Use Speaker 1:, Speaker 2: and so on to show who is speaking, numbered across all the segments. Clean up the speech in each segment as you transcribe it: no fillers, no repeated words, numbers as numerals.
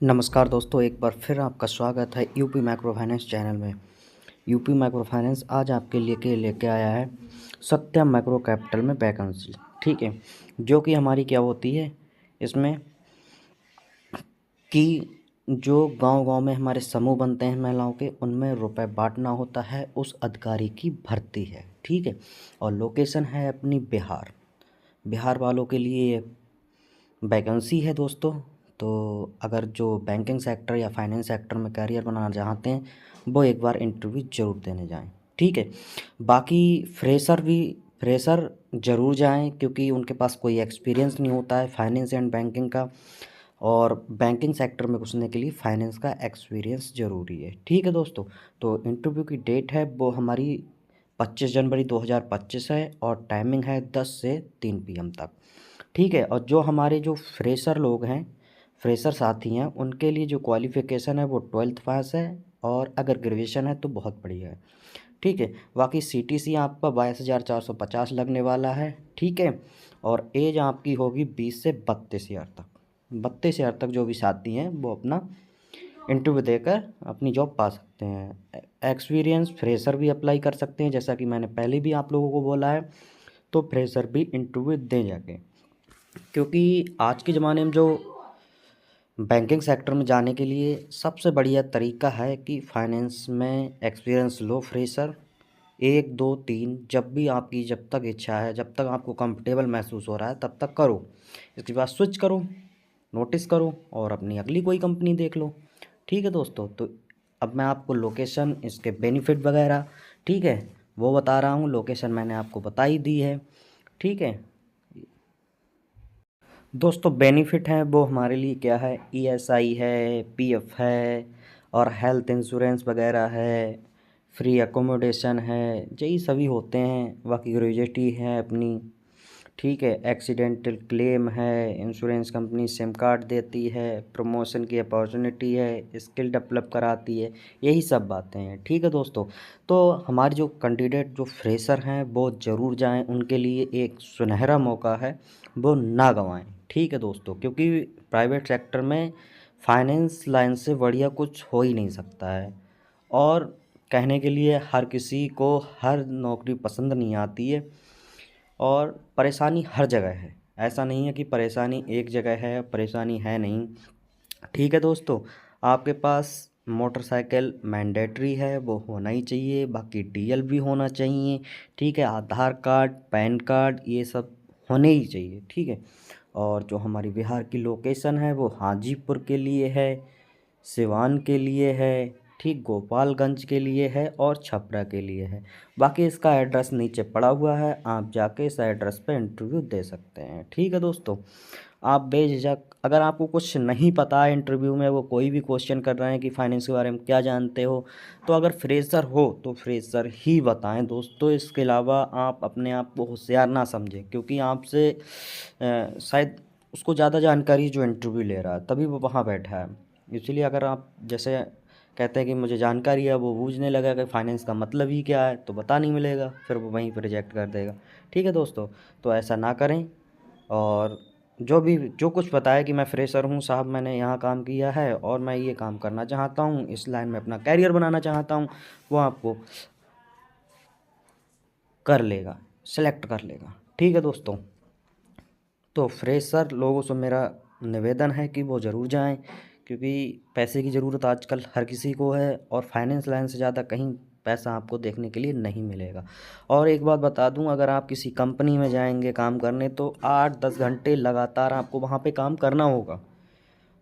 Speaker 1: नमस्कार दोस्तों, एक बार फिर आपका स्वागत है यूपी माइक्रो फाइनेंस चैनल में। यूपी माइक्रो फाइनेंस आज आपके लिए लेके आया है सत्यम माइक्रो कैपिटल में वैकेंसी। ठीक है, जो कि हमारी क्या होती है इसमें कि जो गांव-गांव में हमारे समूह बनते हैं महिलाओं के, उनमें रुपए बांटना होता है, उस अधिकारी की भर्ती है। ठीक है, और लोकेशन है अपनी बिहार। बिहार वालों के लिए वैकेंसी है दोस्तों। तो अगर जो बैंकिंग सेक्टर या फाइनेंस सेक्टर में करियर बनाना चाहते हैं, वो एक बार इंटरव्यू ज़रूर देने जाएं। ठीक है, बाकी फ्रेशर ज़रूर जाएं, क्योंकि उनके पास कोई एक्सपीरियंस नहीं होता है फाइनेंस एंड बैंकिंग का, और बैंकिंग सेक्टर में घुसने के लिए फाइनेंस का एक्सपीरियंस ज़रूरी है। ठीक है दोस्तों, तो इंटरव्यू की डेट है वो हमारी 25 जनवरी 2025 है, और टाइमिंग है 10 से 3 PM तक। ठीक है, और जो हमारे जो फ्रेशर लोग हैं, फ्रेशर साथी हैं, उनके लिए जो क्वालिफ़िकेशन है वो 12th पास है, और अगर ग्रेजुएशन है तो बहुत बढ़िया है। ठीक है, बाकी CTC आपका 22,450 लगने वाला है। ठीक है, और एज आपकी होगी 20 से 32 ईयर तक। 32 ईयर तक जो भी साथी हैं वो अपना इंटरव्यू देकर अपनी जॉब पा सकते हैं। एक्सपीरियंस फ्रेशर भी अप्लाई कर सकते हैं, जैसा कि मैंने पहले भी आप लोगों को बोला है। तो फ्रेशर भी इंटरव्यू दें जाके, क्योंकि आज के ज़माने में जो बैंकिंग सेक्टर में जाने के लिए सबसे बढ़िया तरीका है कि फाइनेंस में एक्सपीरियंस लो फ्रेशर, 1 2 3, जब तक इच्छा है, जब तक आपको कंफर्टेबल महसूस हो रहा है तब तक करो। इसके बाद स्विच करो, नोटिस करो, और अपनी अगली कोई कंपनी देख लो। ठीक है दोस्तों, तो अब मैं आपको लोकेशन, इसके बेनिफिट वगैरह, ठीक है, वो बता रहा हूँ। लोकेशन मैंने आपको बता ही दी है। ठीक है दोस्तों, बेनिफिट हैं वो हमारे लिए क्या है, ESI है, PF है, और हेल्थ इंश्योरेंस वगैरह है, फ्री अकोमोडेशन है, यही सभी होते हैं। बाकी ग्रेजुएटी है अपनी। ठीक है, एक्सीडेंटल क्लेम है, इंश्योरेंस कंपनी सिम कार्ड देती है, प्रमोशन की अपॉर्चुनिटी है, स्किल डेवलप कराती है, यही सब बातें हैं। ठीक है दोस्तों, तो हमारे जो कैंडिडेट जो फ्रेशर हैं वो ज़रूर जाएं, उनके लिए एक सुनहरा मौका है, वो ना गंवाएं। ठीक है दोस्तों, क्योंकि प्राइवेट सेक्टर में फाइनेंस लाइन से बढ़िया कुछ हो ही नहीं सकता है। और कहने के लिए हर किसी को हर नौकरी पसंद नहीं आती है, और परेशानी हर जगह है। ऐसा नहीं है कि परेशानी एक जगह है, परेशानी है नहीं। ठीक है दोस्तों, आपके पास मोटरसाइकिल मैंडेटरी है, वो होना ही चाहिए। बाकी DL भी होना चाहिए। ठीक है, आधार कार्ड, पैन कार्ड, ये सब होने ही चाहिए। ठीक है, और जो हमारी बिहार की लोकेशन है वो हाजीपुर के लिए है, सिवान के लिए है, ठीक, गोपालगंज के लिए है, और छपरा के लिए है। बाकी इसका एड्रेस नीचे पड़ा हुआ है, आप जाके इस एड्रेस पे इंटरव्यू दे सकते हैं। ठीक है दोस्तों, आप बेझिझक, अगर आपको कुछ नहीं पता है इंटरव्यू में, वो कोई भी क्वेश्चन कर रहे हैं कि फाइनेंस के बारे में क्या जानते हो, तो अगर फ्रेशर हो तो फ्रेशर ही बताएं दोस्तों। इसके अलावा आप अपने आप को होशियार ना समझें, क्योंकि आपसे शायद उसको ज़्यादा जानकारी जो इंटरव्यू ले रहा है, तभी वो वहाँ बैठा है। इसलिए अगर आप जैसे कहते हैं कि मुझे जानकारी है, वो बूझने लगा कि फाइनेंस का मतलब ही क्या है, तो बता नहीं मिलेगा, फिर वो वहीं पर रिजेक्ट कर देगा। ठीक है दोस्तों, तो ऐसा ना करें। और जो कुछ बताया कि मैं फ्रेशर हूँ साहब, मैंने यहाँ काम किया है और मैं ये काम करना चाहता हूँ, इस लाइन में अपना कैरियर बनाना चाहता हूँ, वो आपको कर लेगा, सेलेक्ट कर लेगा। ठीक है दोस्तों, तो फ्रेशर लोगों से मेरा निवेदन है कि वो ज़रूर जाएं, क्योंकि पैसे की ज़रूरत आजकल हर किसी को है, और फाइनेंस लाइन से ज़्यादा कहीं पैसा आपको देखने के लिए नहीं मिलेगा। और एक बात बता दूं, अगर आप किसी कंपनी में जाएंगे काम करने, तो 8 10 घंटे लगातार आपको वहाँ पे काम करना होगा।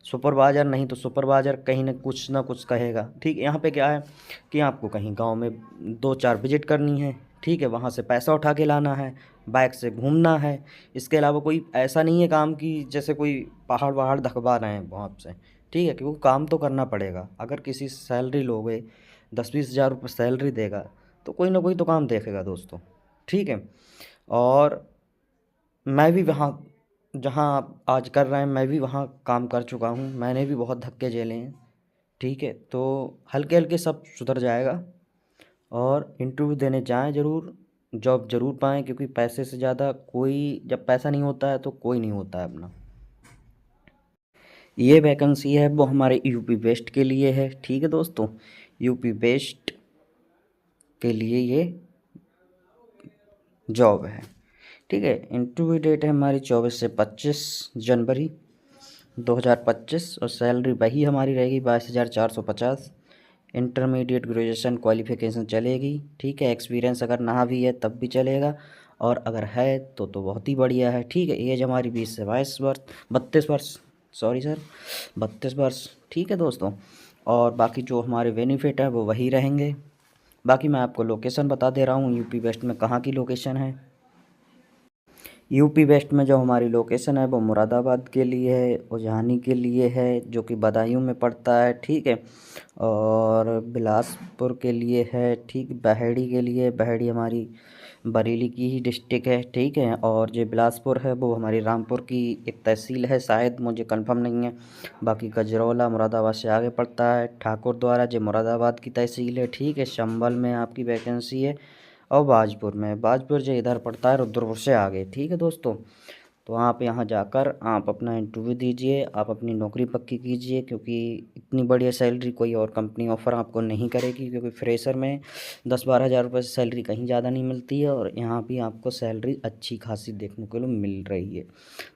Speaker 1: सुपरवाइज़र नहीं तो सुपरवाइज़र कहीं ना कुछ कहेगा। ठीक, यहाँ पे क्या है कि आपको कहीं गांव में 2 4 विजिट करनी है। ठीक है, वहाँ से पैसा उठा के लाना है, बाइक से घूमना है। इसके अलावा कोई ऐसा नहीं है काम की जैसे कोई पहाड़ वहाड़ धकवा रहे हैं वहाँ से। ठीक है, क्योंकि काम तो करना पड़ेगा। अगर किसी से सैलरी लोगे, 10 20 हज़ार रुपये सैलरी देगा, तो कोई ना कोई तो काम देखेगा दोस्तों। ठीक है, और मैं भी वहाँ, जहाँ आप आज कर रहे हैं, मैं भी वहाँ काम कर चुका हूँ, मैंने भी बहुत धक्के झेले हैं। ठीक है, तो हल्के हल्के सब सुधर जाएगा, और इंटरव्यू देने जाएं ज़रूर, जॉब ज़रूर पाएं, क्योंकि पैसे से ज़्यादा कोई, जब पैसा नहीं होता है तो कोई नहीं होता है अपना। ये वैकेंसी है वो हमारे यूपी वेस्ट के लिए है। ठीक है दोस्तों, यूपी वेस्ट के लिए ये जॉब है। ठीक है, इंटरव्यू डेट है हमारी 24 से 25 जनवरी 2025 और सैलरी वही हमारी रहेगी 22,450। इंटरमीडिएट ग्रेजुएशन क्वालिफिकेशन चलेगी। ठीक है, एक्सपीरियंस अगर ना भी है तब भी चलेगा, और अगर है तो बहुत ही बढ़िया है। ठीक है, एज हमारी 20 से 22 वर्ष, 32 वर्ष, सॉरी सर, 32 वर्ष। ठीक है दोस्तों, और बाकी जो हमारे बेनिफिट है वो वही रहेंगे। बाकी मैं आपको लोकेशन बता दे रहा हूँ, यूपी वेस्ट में कहाँ की लोकेशन है। यूपी वेस्ट में जो हमारी लोकेशन है वो मुरादाबाद के लिए है, उजानी के लिए है जो कि बदायूं में पड़ता है। ठीक है, और बिलासपुर के लिए है। ठीक, बहेड़ी के लिए, बहेड़ी हमारी बरेली की ही डिस्ट्रिक्ट है। ठीक है, और जो बिलासपुर है वो हमारी रामपुर की एक तहसील है, शायद मुझे कंफर्म नहीं है। बाकी गजरौला मुरादाबाद से आगे पड़ता है। ठाकुर द्वारा जो मुरादाबाद की तहसील है। ठीक है, चंबल में आपकी वैकेंसी है, और बाजपुर जो इधर पड़ता है रुद्रपुर से आगे। ठीक है दोस्तों, तो आप यहाँ जाकर आप अपना इंटरव्यू दीजिए, आप अपनी नौकरी पक्की कीजिए, क्योंकि इतनी बढ़िया सैलरी कोई और कंपनी ऑफ़र आपको नहीं करेगी, क्योंकि फ्रेशर में 10-12 हज़ार रुपये से सैलरी कहीं ज़्यादा नहीं मिलती है, और यहाँ भी आपको सैलरी अच्छी खासी देखने को मिल रही है।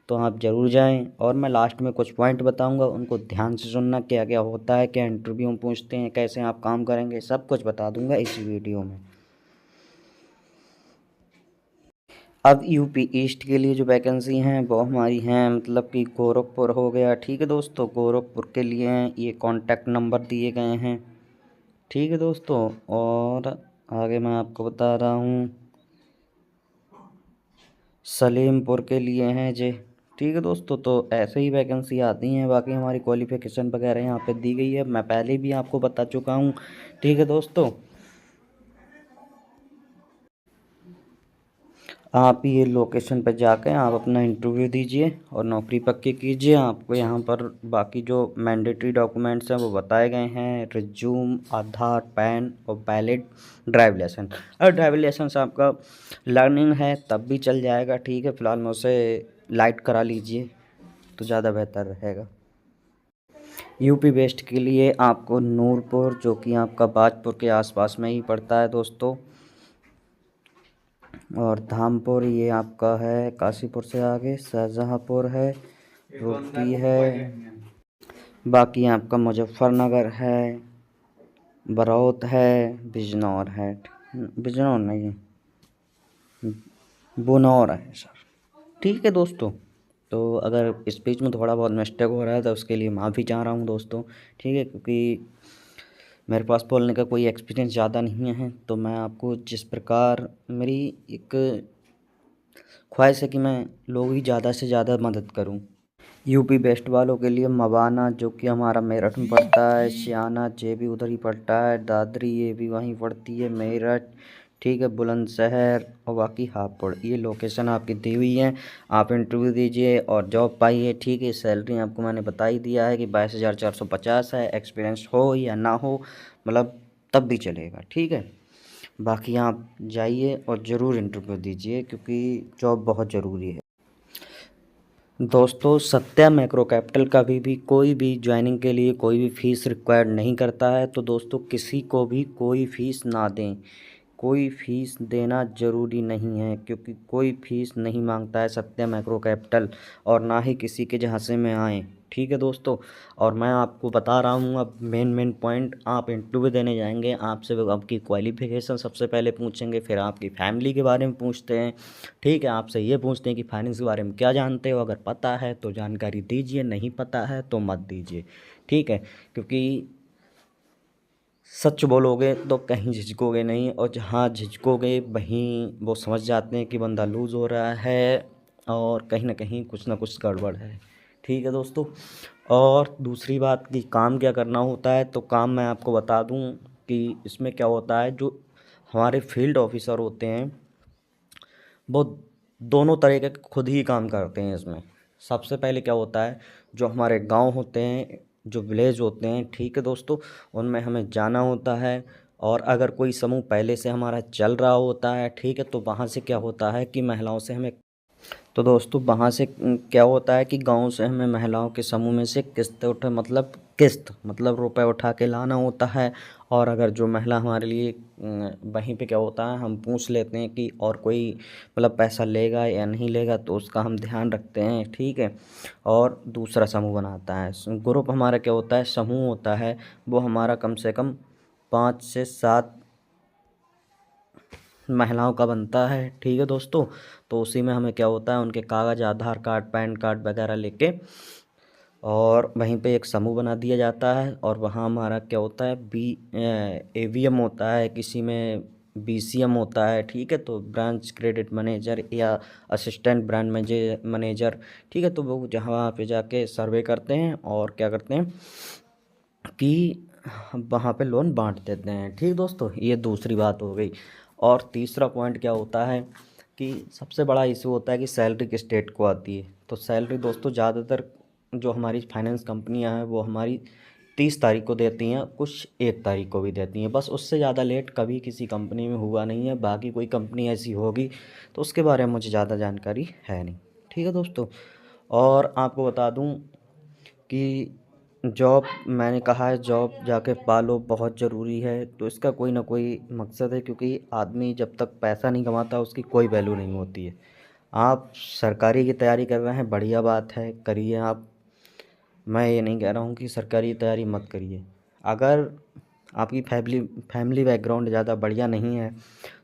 Speaker 1: तो आप ज़रूर जाएं, और मैं लास्ट में कुछ पॉइंट बताऊंगा, उनको ध्यान से सुनना, क्या क्या होता है, क्या इंटरव्यू में पूछते हैं, कैसे आप काम करेंगे, सब कुछ बता दूंगा इस वीडियो में। अब यूपी ईस्ट के लिए जो वैकेंसी हैं वो हमारी हैं, मतलब कि गोरखपुर हो गया। ठीक है दोस्तों, गोरखपुर के लिए ये कॉन्टैक्ट नंबर दिए गए हैं। ठीक है दोस्तों, और आगे मैं आपको बता रहा हूँ सलेमपुर के लिए हैं जे। ठीक है दोस्तों, तो ऐसे ही वैकेंसी आती हैं। बाकी हमारी क्वालिफ़िकेशन वगैरह यहाँ पे दी गई है, मैं पहले भी आपको बता चुका हूँ। ठीक है दोस्तों, आप ये लोकेशन पर जाकर आप अपना इंटरव्यू दीजिए और नौकरी पक्की कीजिए। आपको यहाँ पर बाकी जो मैंडेटरी डॉक्यूमेंट्स हैं वो बताए गए हैं, रिज्यूम, आधार, पैन और वैलिड ड्राइव लाइसेंस। अगर ड्राइव लाइसेंस आपका लर्निंग है तब भी चल जाएगा। ठीक है, फ़िलहाल में उसे लाइट करा लीजिए तो ज़्यादा बेहतर रहेगा। यूपी वेस्ट के लिए आपको नूरपुर, जो कि आपका बाजपुर के आसपास में ही पड़ता है दोस्तों, और धामपुर ये आपका है काशीपुर से आगे, शाहजहाँपुर है, रुपी है। बाकी आपका मुजफ्फरनगर है, बरौत है, बिजनौर है। बिजनौर नहीं, बुनौर है सर। ठीक है दोस्तों, तो अगर स्पीच में थोड़ा बहुत मिस्टेक हो रहा है तो उसके लिए माफ़ी चाह रहा हूँ दोस्तों। ठीक है, क्योंकि मेरे पास बोलने का कोई एक्सपीरियंस ज़्यादा नहीं है, तो मैं आपको जिस प्रकार मेरी एक ख्वाहिश है कि मैं लोगों की ज़्यादा से ज़्यादा मदद करूं। यूपी वेस्ट वालों के लिए मवाना, जो कि हमारा मेरठ में पड़ता है, सियाना ये भी उधर ही पड़ता है, दादरी ये भी वहीं पड़ती है, मेरठ। ठीक है, बुलंदशहर और बाकी हापुड़, ये लोकेशन आपकी दी हुई है। आप इंटरव्यू दीजिए और जॉब पाइए। ठीक है, सैलरी आपको मैंने बता ही दिया है कि 22,450 है। एक्सपीरियंस हो या ना हो, मतलब तब भी चलेगा। ठीक है, बाकी आप जाइए और ज़रूर इंटरव्यू दीजिए, क्योंकि जॉब बहुत ज़रूरी है दोस्तों। सत्या मैक्रो कैपिटल कभी भी कोई भी ज्वाइनिंग के लिए कोई भी फ़ीस रिक्वायर्ड नहीं करता है, तो दोस्तों किसी को भी कोई फ़ीस ना दें। कोई फ़ीस देना ज़रूरी नहीं है, क्योंकि कोई फ़ीस नहीं मांगता है सत्या मैक्रो कैपिटल, और ना ही किसी के झांसे में आए। ठीक है दोस्तों, और मैं आपको बता रहा हूँ अब मेन पॉइंट। आप इंटरव्यू देने जाएंगे, आपसे वो आपकी क्वालिफ़िकेशन सबसे पहले पूछेंगे, फिर आपकी फैमिली के बारे में पूछते हैं। ठीक है, आपसे ये पूछते हैं कि फाइनेंस के बारे में क्या जानते हो, अगर पता है तो जानकारी दीजिए, नहीं पता है तो मत दीजिए। ठीक है, क्योंकि सच बोलोगे तो कहीं झिझकोगे नहीं, और जहाँ झिझकोगे वहीं वो समझ जाते हैं कि बंदा लूज़ हो रहा है, और कहीं ना कहीं कुछ ना कुछ गड़बड़ है। ठीक है दोस्तों, और दूसरी बात कि काम क्या करना होता है, तो काम मैं आपको बता दूं कि इसमें क्या होता है। जो हमारे फील्ड ऑफिसर होते हैं वो दोनों तरह के खुद ही काम करते हैं इसमें। सबसे पहले क्या होता है, जो हमारे गांव होते हैं, जो विलेज होते हैं, ठीक है दोस्तों, उनमें हमें जाना होता है। और अगर कोई समूह पहले से हमारा चल रहा होता है, ठीक है, तो वहाँ से क्या होता है कि महिलाओं से हमें तो दोस्तों वहाँ से क्या होता है कि गांव से हमें महिलाओं के समूह में से किस्त मतलब रुपए उठा के लाना होता है। और अगर जो महिला हमारे लिए वहीं पे क्या होता है, हम पूछ लेते हैं कि और कोई मतलब पैसा लेगा या नहीं लेगा, तो उसका हम ध्यान रखते हैं, ठीक है। और दूसरा समूह बनाता है। ग्रुप हमारा क्या होता है, समूह होता है, वो हमारा कम से कम 5 से 7 महिलाओं का बनता है, ठीक है दोस्तों। तो उसी में हमें क्या होता है, उनके कागज़, आधार कार्ड, पैन कार्ड वगैरह लेके और वहीं पे एक समूह बना दिया जाता है। और वहाँ हमारा क्या होता है, एवीएम होता है, किसी में बीसीएम होता है, ठीक है। तो ब्रांच क्रेडिट मैनेजर या असिस्टेंट ब्रांच मैनेजर, ठीक है। तो वो जहाँ पे जाके सर्वे करते हैं और क्या करते हैं कि वहाँ पे लोन बांट देते हैं, ठीक दोस्तों। ये दूसरी बात हो गई। और तीसरा पॉइंट क्या होता है कि सबसे बड़ा इशू होता है कि सैलरी किस डेट को आती है। तो सैलरी दोस्तों ज़्यादातर जो हमारी फाइनेंस कंपनियां हैं वो हमारी 30 तारीख को देती हैं, कुछ 1 तारीख को भी देती हैं। बस उससे ज़्यादा लेट कभी किसी कंपनी में हुआ नहीं है। बाकी कोई कंपनी ऐसी होगी तो उसके बारे में मुझे ज़्यादा जानकारी है नहीं, ठीक है दोस्तों। और आपको बता दूं कि जॉब, मैंने कहा है जॉब जाके पालो बहुत ज़रूरी है। तो इसका कोई ना कोई मकसद है, क्योंकि आदमी जब तक पैसा नहीं कमाता उसकी कोई वैल्यू नहीं होती है। आप सरकारी की तैयारी कर रहे हैं, बढ़िया बात है, करिए आप। मैं ये नहीं कह रहा हूँ कि सरकारी तैयारी मत करिए। अगर आपकी फैमिली बैकग्राउंड ज़्यादा बढ़िया नहीं है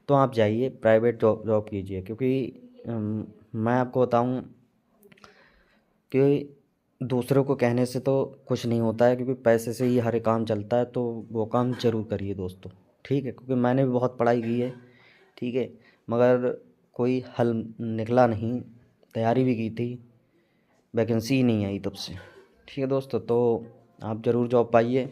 Speaker 1: तो आप जाइए प्राइवेट जॉब कीजिए। क्योंकि मैं आपको बताऊँ कि दूसरों को कहने से तो कुछ नहीं होता है, क्योंकि पैसे से ही हर एक काम चलता है। तो वो काम ज़रूर करिए दोस्तों, ठीक है। क्योंकि मैंने भी बहुत पढ़ाई की है, ठीक है, मगर कोई हल निकला नहीं। तैयारी भी की थी, वैकेंसी ही नहीं आई तब से, ठीक है दोस्तों। तो आप ज़रूर जॉब पाइए।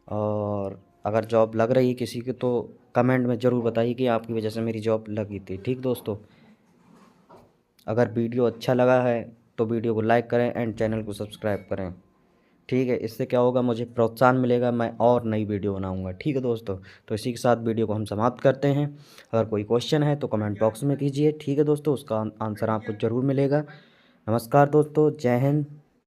Speaker 1: और अगर जॉब लग रही है किसी की तो कमेंट में ज़रूर बताइए कि आपकी वजह से मेरी जॉब लगी थी, ठीक दोस्तों। अगर वीडियो अच्छा लगा है तो वीडियो को लाइक करें एंड चैनल को सब्सक्राइब करें, ठीक है। इससे क्या होगा, मुझे प्रोत्साहन मिलेगा, मैं और नई वीडियो बनाऊंगा, ठीक है दोस्तों। तो इसी के साथ वीडियो को हम समाप्त करते हैं। अगर कोई क्वेश्चन है तो कमेंट बॉक्स में कीजिए, ठीक है दोस्तों, उसका आंसर आपको ज़रूर मिलेगा। नमस्कार दोस्तों, जय हिंद।